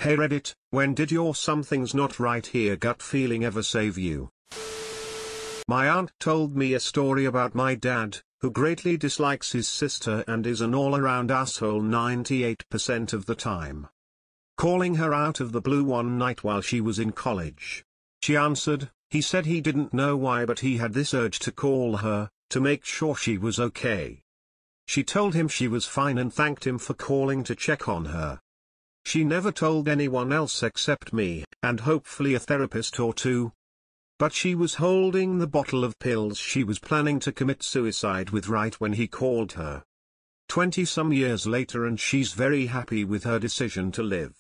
Hey Reddit, when did your something's not right here gut feeling ever save you? My aunt told me a story about my dad, who greatly dislikes his sister and is an all-around asshole 98% of the time. Calling her out of the blue one night while she was in college. She answered, he said he didn't know why but he had this urge to call her, to make sure she was okay. She told him she was fine and thanked him for calling to check on her. She never told anyone else except me, and hopefully a therapist or two. But she was holding the bottle of pills she was planning to commit suicide with right when he called her. 20-some years later and she's very happy with her decision to live.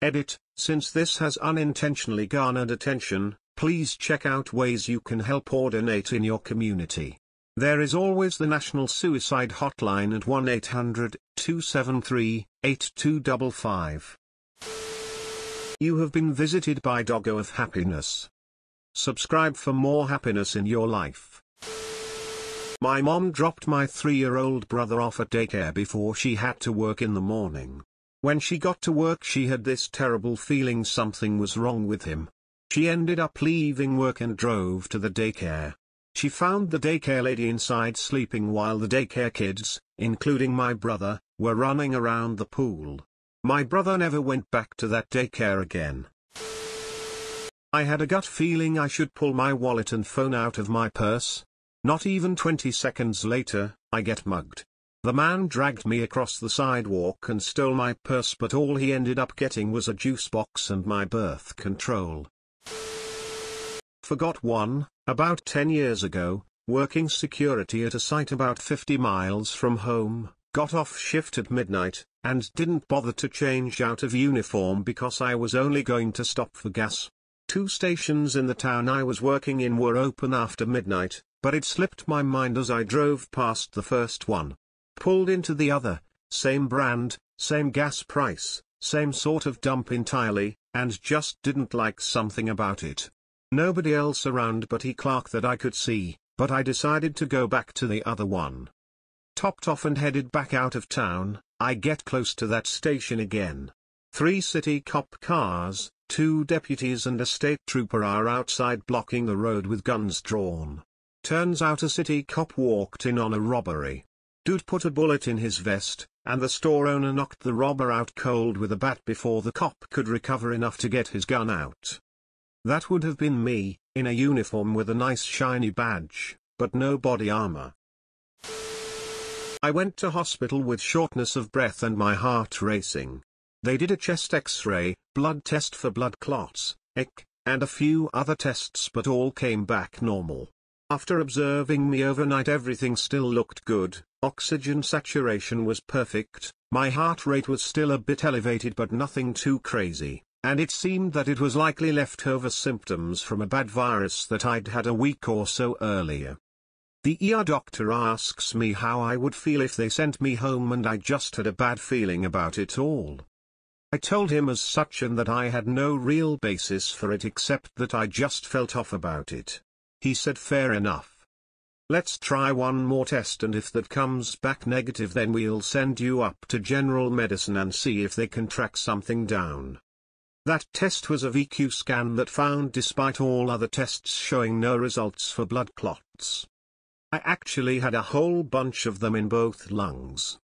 Edit, since this has unintentionally garnered attention, please check out ways you can help or donate in your community. There is always the National Suicide Hotline at 1-800-273-8255. You have been visited by Doggo of Happiness. Subscribe for more happiness in your life. My mom dropped my 3-year-old brother off at daycare before she had to work in the morning. When she got to work she had this terrible feeling something was wrong with him. She ended up leaving work and drove to the daycare. She found the daycare lady inside sleeping while the daycare kids, including my brother, were running around the pool. My brother never went back to that daycare again. I had a gut feeling I should pull my wallet and phone out of my purse. Not even 20 seconds later, I get mugged. The man dragged me across the sidewalk and stole my purse, but all he ended up getting was a juice box and my birth control. Forgot one. About 10 years ago, working security at a site about 50 miles from home, got off shift at midnight, and didn't bother to change out of uniform because I was only going to stop for gas. 2 stations in the town I was working in were open after midnight, but it slipped my mind as I drove past the first one. Pulled into the other, same brand, same gas price, same sort of dump entirely, and just didn't like something about it. Nobody else around but a clerk that I could see, but I decided to go back to the other one. Topped off and headed back out of town, I get close to that station again. 3 city cop cars, 2 deputies and a state trooper are outside blocking the road with guns drawn. Turns out a city cop walked in on a robbery. Dude put a bullet in his vest, and the store owner knocked the robber out cold with a bat before the cop could recover enough to get his gun out. That would have been me, in a uniform with a nice shiny badge, but no body armor. I went to hospital with shortness of breath and my heart racing. They did a chest x-ray, blood test for blood clots, and a few other tests, but all came back normal. After observing me overnight everything still looked good, oxygen saturation was perfect, my heart rate was still a bit elevated but nothing too crazy. And it seemed that it was likely leftover symptoms from a bad virus that I'd had a week or so earlier. The ER doctor asks me how I would feel if they sent me home and I just had a bad feeling about it all. I told him as such and that I had no real basis for it except that I just felt off about it. He said fair enough. Let's try one more test and if that comes back negative then we'll send you up to general medicine and see if they can track something down. That test was a VQ scan that found despite all other tests showing no results for blood clots. I actually had a whole bunch of them in both lungs.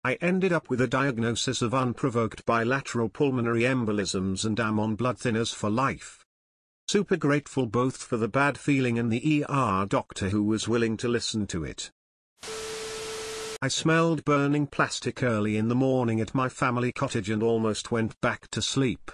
I ended up with a diagnosis of unprovoked bilateral pulmonary embolisms and am on blood thinners for life. Super grateful both for the bad feeling and the ER doctor who was willing to listen to it. I smelled burning plastic early in the morning at my family cottage and almost went back to sleep.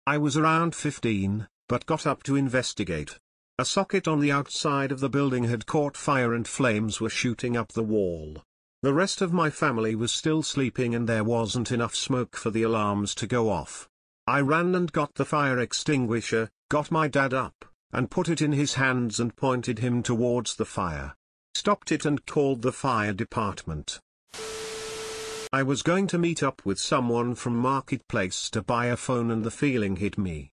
I was around 15, but got up to investigate. A socket on the outside of the building had caught fire and flames were shooting up the wall. The rest of my family was still sleeping and there wasn't enough smoke for the alarms to go off. I ran and got the fire extinguisher, got my dad up, and put it in his hands and pointed him towards the fire. Stopped it and called the fire department. I was going to meet up with someone from Marketplace to buy a phone and the feeling hit me.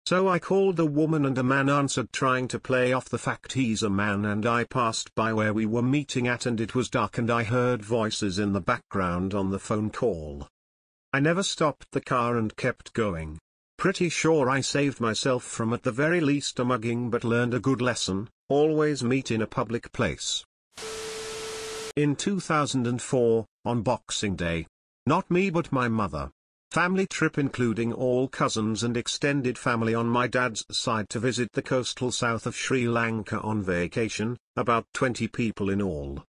So I called the woman and a man answered trying to play off the fact he's a man, and I passed by where we were meeting at and it was dark and I heard voices in the background on the phone call. I never stopped the car and kept going. Pretty sure I saved myself from at the very least a mugging, but learned a good lesson: always meet in a public place. In 2004, on Boxing Day. Not me but my mother. Family trip including all cousins and extended family on my dad's side to visit the coastal south of Sri Lanka on vacation, about 20 people in all.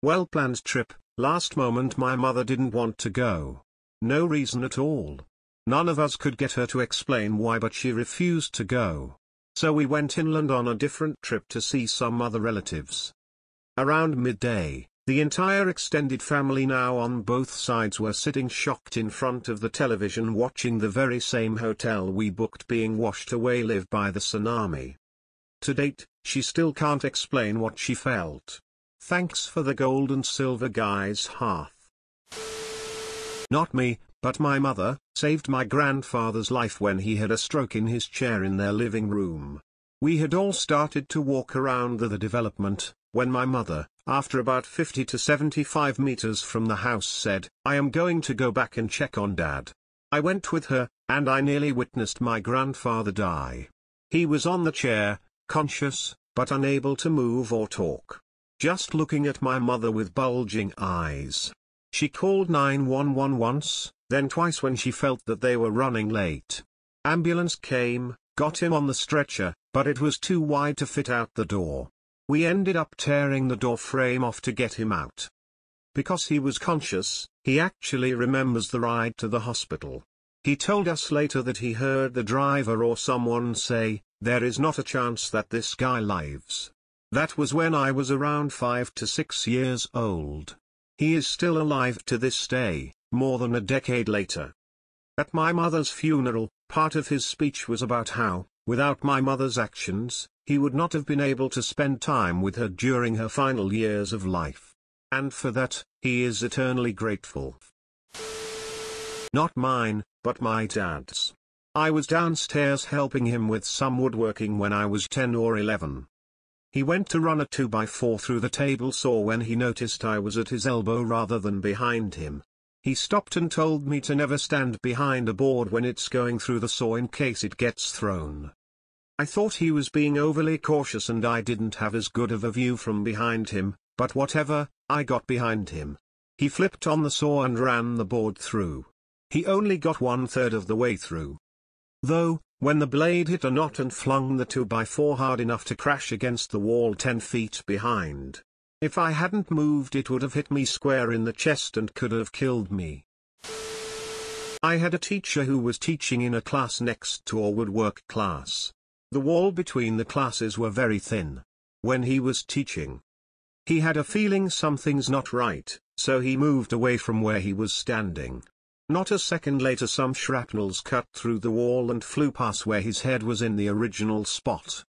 Well-planned trip. Last moment my mother didn't want to go. No reason at all. None of us could get her to explain why, but she refused to go. So we went inland on a different trip to see some other relatives. Around midday, the entire extended family now on both sides were sitting shocked in front of the television watching the very same hotel we booked being washed away live by the tsunami. To date, she still can't explain what she felt. Thanks for the gold and silver, guys. Hearth. Not me, but my mother, saved my grandfather's life when he had a stroke in his chair in their living room. We had all started to walk around the development, when my mother, after about 50 to 75 meters from the house, said, "I am going to go back and check on Dad." I went with her, and I nearly witnessed my grandfather die. He was on the chair, conscious, but unable to move or talk. Just looking at my mother with bulging eyes. She called 911 once, then twice when she felt that they were running late. Ambulance came, got him on the stretcher, but it was too wide to fit out the door. We ended up tearing the door frame off to get him out. Because he was conscious, he actually remembers the ride to the hospital. He told us later that he heard the driver or someone say, "There is not a chance that this guy lives." That was when I was around 5 to 6 years old. He is still alive to this day, more than a decade later. At my mother's funeral, part of his speech was about how, without my mother's actions, he would not have been able to spend time with her during her final years of life. And for that, he is eternally grateful. Not mine, but my dad's. I was downstairs helping him with some woodworking when I was 10 or 11. He went to run a 2x4 through the table saw when he noticed I was at his elbow rather than behind him. He stopped and told me to never stand behind a board when it's going through the saw in case it gets thrown. I thought he was being overly cautious and I didn't have as good of a view from behind him, but whatever, I got behind him. He flipped on the saw and ran the board through. He only got 1/3 of the way through. Though, when the blade hit a knot and flung the 2x4 hard enough to crash against the wall 10 feet behind. If I hadn't moved it would have hit me square in the chest and could have killed me. I had a teacher who was teaching in a class next to a woodwork class. The wall between the classes were very thin. When he was teaching, he had a feeling something's not right, so he moved away from where he was standing. Not a second later some shrapnels cut through the wall and flew past where his head was in the original spot.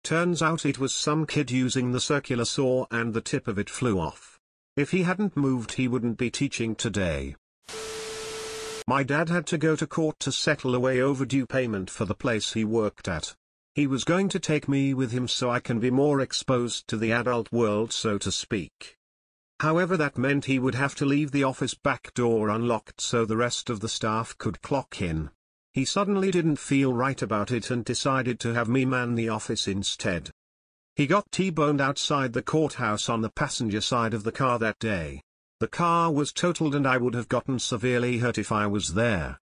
Turns out it was some kid using the circular saw and the tip of it flew off. If he hadn't moved he wouldn't be teaching today. My dad had to go to court to settle away overdue payment for the place he worked at. He was going to take me with him so I can be more exposed to the adult world, so to speak. However, that meant he would have to leave the office back door unlocked so the rest of the staff could clock in. He suddenly didn't feel right about it and decided to have me man the office instead. He got T-boned outside the courthouse on the passenger side of the car that day. The car was totaled and I would have gotten severely hurt if I was there.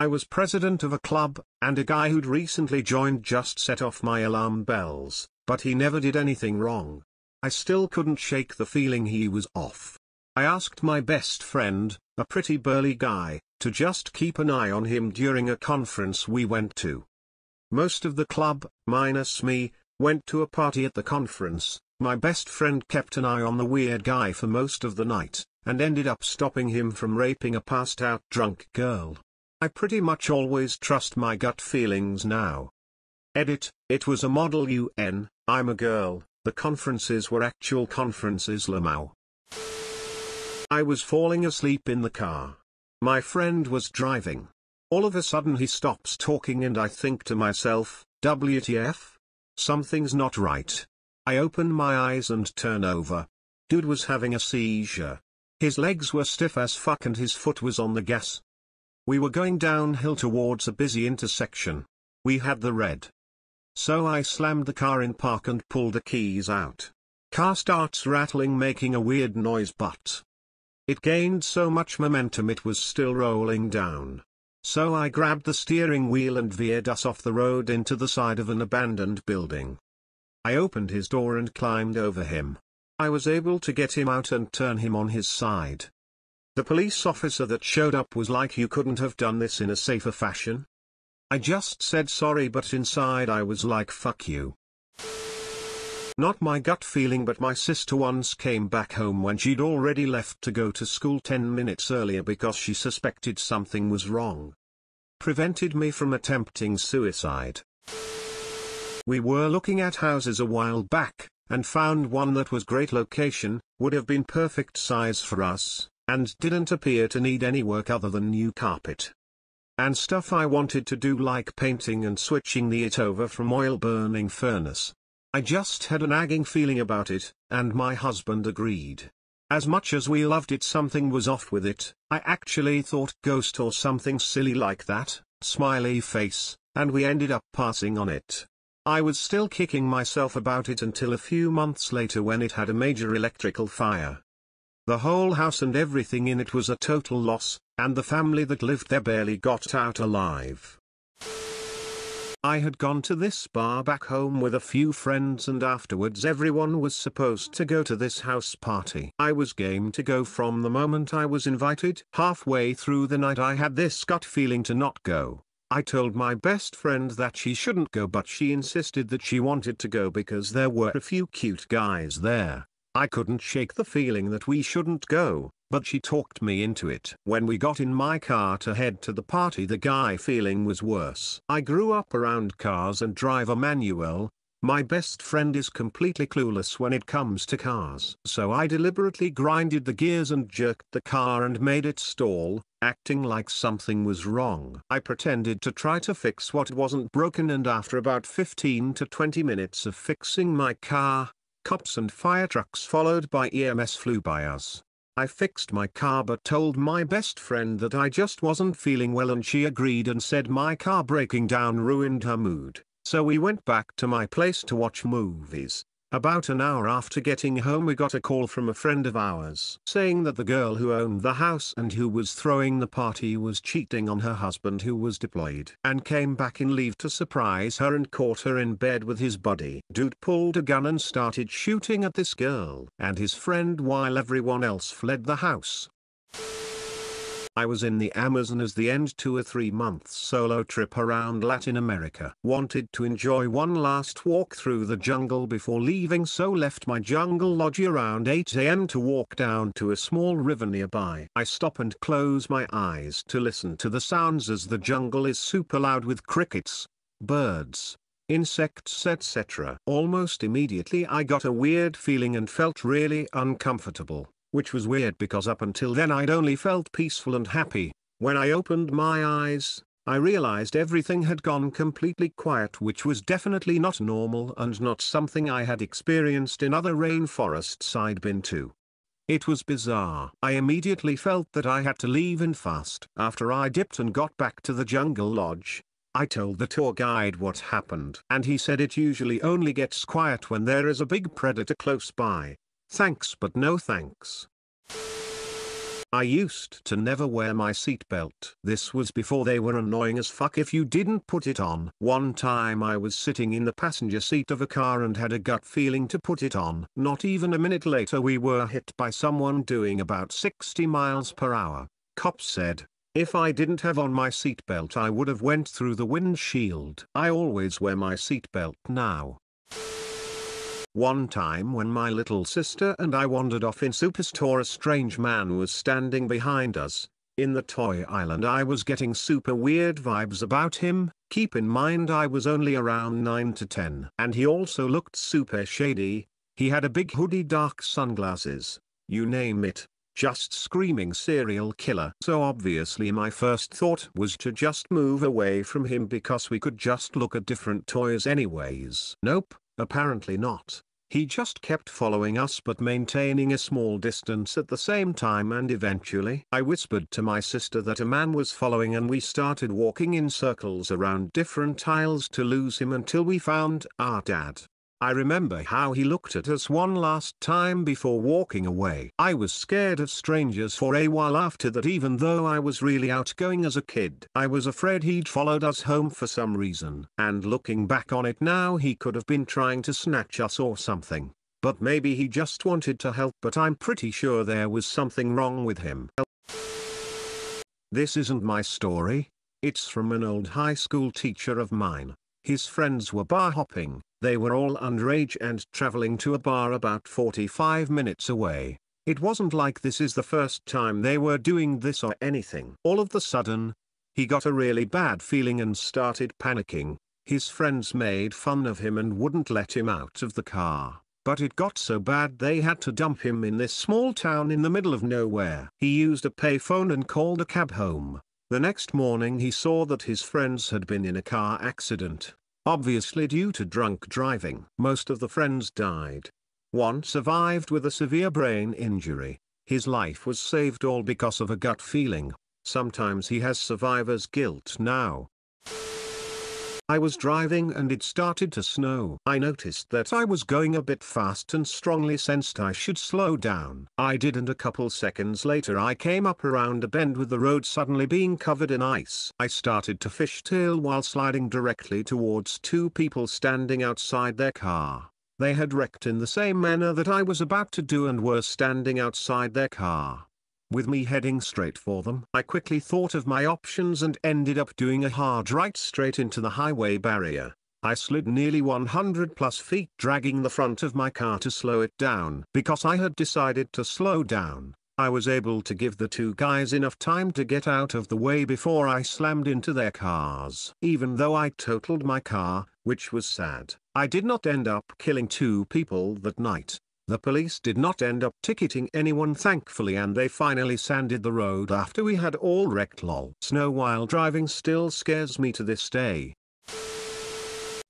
I was president of a club, and a guy who'd recently joined just set off my alarm bells, but he never did anything wrong. I still couldn't shake the feeling he was off. I asked my best friend, a pretty burly guy, to just keep an eye on him during a conference we went to. Most of the club, minus me, went to a party at the conference. My best friend kept an eye on the weird guy for most of the night, and ended up stopping him from raping a passed-out drunk girl. I pretty much always trust my gut feelings now. Edit, it was a Model UN, I'm a girl, the conferences were actual conferences Lamau. I was falling asleep in the car. My friend was driving. All of a sudden he stops talking and I think to myself, WTF? Something's not right. I open my eyes and turn over. Dude was having a seizure. His legs were stiff as fuck and his foot was on the gas. We were going downhill towards a busy intersection. We had the red. So I slammed the car in park and pulled the keys out. Car starts rattling, making a weird noise, but it gained so much momentum it was still rolling down. So I grabbed the steering wheel and veered us off the road into the side of an abandoned building. I opened his door and climbed over him. I was able to get him out and turn him on his side. The police officer that showed up was like, "You couldn't have done this in a safer fashion?" I just said sorry, but inside I was like, fuck you. Not my gut feeling, but my sister once came back home when she'd already left to go to school 10 minutes earlier because she suspected something was wrong. Prevented me from attempting suicide. We were looking at houses a while back, and found one that was great location, would have been perfect size for us, and didn't appear to need any work other than new carpet and stuff I wanted to do, like painting and switching it over from oil burning furnace. I just had a nagging feeling about it, and my husband agreed. As much as we loved it, something was off with it. I actually thought ghost or something silly like that, smiley face, and we ended up passing on it. I was still kicking myself about it until a few months later when it had a major electrical fire. The whole house and everything in it was a total loss, and the family that lived there barely got out alive. I had gone to this bar back home with a few friends, and afterwards everyone was supposed to go to this house party. I was game to go from the moment I was invited. Halfway through the night I had this gut feeling to not go. I told my best friend that she shouldn't go, but she insisted that she wanted to go because there were a few cute guys there. I couldn't shake the feeling that we shouldn't go, but she talked me into it. When we got in my car to head to the party, the guy feeling was worse. I grew up around cars and drive a manual. My best friend is completely clueless when it comes to cars. So I deliberately grinded the gears and jerked the car and made it stall, acting like something was wrong. I pretended to try to fix what wasn't broken, and after about 15 to 20 minutes of fixing my car, cops and fire trucks followed by EMS flew by us. I fixed my car but told my best friend that I just wasn't feeling well, and she agreed and said my car breaking down ruined her mood. So we went back to my place to watch movies. About an hour after getting home, we got a call from a friend of ours saying that the girl who owned the house and who was throwing the party was cheating on her husband, who was deployed and came back in leave to surprise her and caught her in bed with his buddy. Dude pulled a gun and started shooting at this girl and his friend while everyone else fled the house. I was in the Amazon as the end to a 3-month solo trip around Latin America. Wanted to enjoy one last walk through the jungle before leaving, so left my jungle lodge around 8 AM to walk down to a small river nearby. I stop and close my eyes to listen to the sounds, as the jungle is super loud with crickets, birds, insects, etc. Almost immediately I got a weird feeling and felt really uncomfortable. Which was weird because up until then I'd only felt peaceful and happy. When I opened my eyes, I realized everything had gone completely quiet, which was definitely not normal and not something I had experienced in other rainforests I'd been to. It was bizarre. I immediately felt that I had to leave and fast. After I dipped and got back to the jungle lodge, I told the tour guide what happened, and he said it usually only gets quiet when there is a big predator close by. Thanks but no thanks. I used to never wear my seatbelt. This was before they were annoying as fuck if you didn't put it on. One time I was sitting in the passenger seat of a car and had a gut feeling to put it on. Not even a minute later we were hit by someone doing about 60 miles per hour. Cops said, if I didn't have on my seatbelt I would have went through the windshield. I always wear my seatbelt now. One time when my little sister and I wandered off in Superstore, a strange man was standing behind us. In the toy island I was getting super weird vibes about him. Keep in mind I was only around 9 to 10. And he also looked super shady. He had a big hoodie, dark sunglasses, you name it. Just screaming serial killer. So obviously my first thought was to just move away from him because we could just look at different toys anyways. Nope, apparently not. He just kept following us but maintaining a small distance at the same time, and eventually I whispered to my sister that a man was following, and we started walking in circles around different aisles to lose him until we found our dad. I remember how he looked at us one last time before walking away. I was scared of strangers for a while after that, even though I was really outgoing as a kid. I was afraid he'd followed us home for some reason. And looking back on it now, he could have been trying to snatch us or something. But maybe he just wanted to help, but I'm pretty sure there was something wrong with him. This isn't my story. It's from an old high school teacher of mine. His friends were bar hopping. They were all underage and traveling to a bar about 45 minutes away. It wasn't like this is the first time they were doing this or anything. All of a sudden, he got a really bad feeling and started panicking. His friends made fun of him and wouldn't let him out of the car. But it got so bad they had to dump him in this small town in the middle of nowhere. He used a payphone and called a cab home. The next morning he saw that his friends had been in a car accident. Obviously due to drunk driving. Most of the friends died. One survived with a severe brain injury. His life was saved all because of a gut feeling. Sometimes he has survivor's guilt now. I was driving and it started to snow. I noticed that I was going a bit fast and strongly sensed I should slow down. I did, and a couple seconds later I came up around a bend with the road suddenly being covered in ice. I started to fishtail while sliding directly towards two people standing outside their car. They had wrecked in the same manner that I was about to do and were standing outside their car, with me heading straight for them. I quickly thought of my options and ended up doing a hard right straight into the highway barrier. I slid nearly 100 plus feet, dragging the front of my car to slow it down. Because I had decided to slow down, I was able to give the two guys enough time to get out of the way before I slammed into their cars. Even though I totaled my car, which was sad, I did not end up killing two people that night. The police did not end up ticketing anyone, thankfully, and they finally sanded the road after we had all wrecked. Lol. Snow while driving still scares me to this day.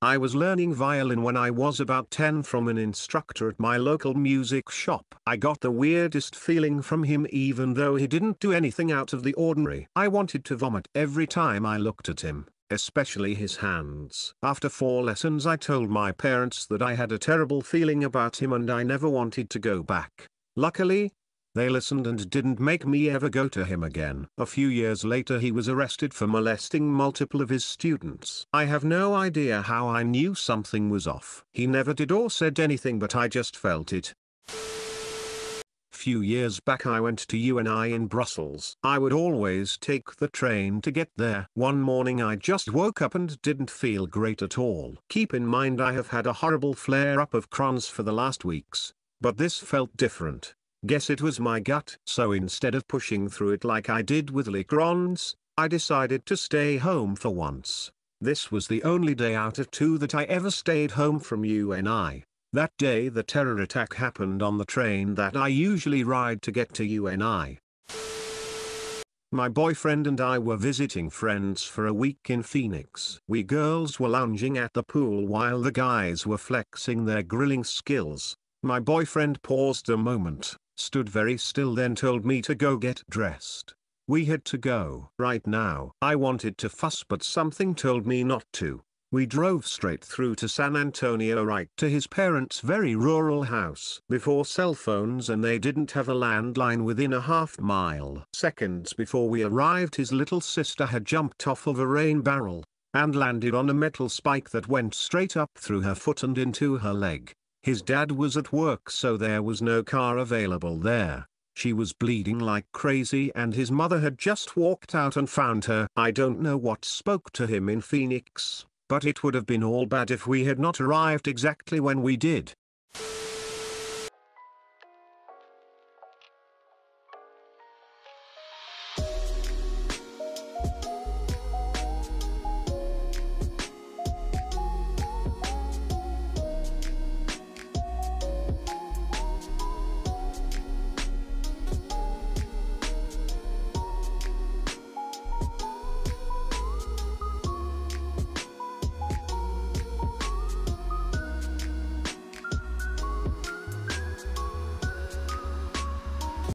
I was learning violin when I was about 10 from an instructor at my local music shop. I got the weirdest feeling from him even though he didn't do anything out of the ordinary. I wanted to vomit every time I looked at him, especially his hands. After 4 lessons I told my parents that I had a terrible feeling about him and I never wanted to go back. Luckily, they listened and didn't make me ever go to him again. A few years later he was arrested for molesting multiple of his students. I have no idea how I knew something was off. He never did or said anything, but I just felt it. Few years back I went to UNI in Brussels. I would always take the train to get there. One morning I just woke up and didn't feel great at all. Keep in mind I have had a horrible flare-up of Crohn's for the last weeks, but this felt different. Guess it was my gut. So instead of pushing through it like I did with Crohn's, I decided to stay home for once. This was the only day out of 2 that I ever stayed home from UNI. That day the terror attack happened on the train that I usually ride to get to UNI. My boyfriend and I were visiting friends for a week in Phoenix. We girls were lounging at the pool while the guys were flexing their grilling skills. My boyfriend paused a moment, stood very still, then told me to go get dressed. We had to go right now. I wanted to fuss but something told me not to. We drove straight through to San Antonio, right to his parents' very rural house. Before cell phones, and they didn't have a landline within a half-mile. Seconds before we arrived his little sister had jumped off of a rain barrel, and landed on a metal spike that went straight up through her foot and into her leg. His dad was at work so there was no car available there. She was bleeding like crazy and his mother had just walked out and found her. I don't know what spoke to him in Phoenix, but it would have been all bad if we had not arrived exactly when we did.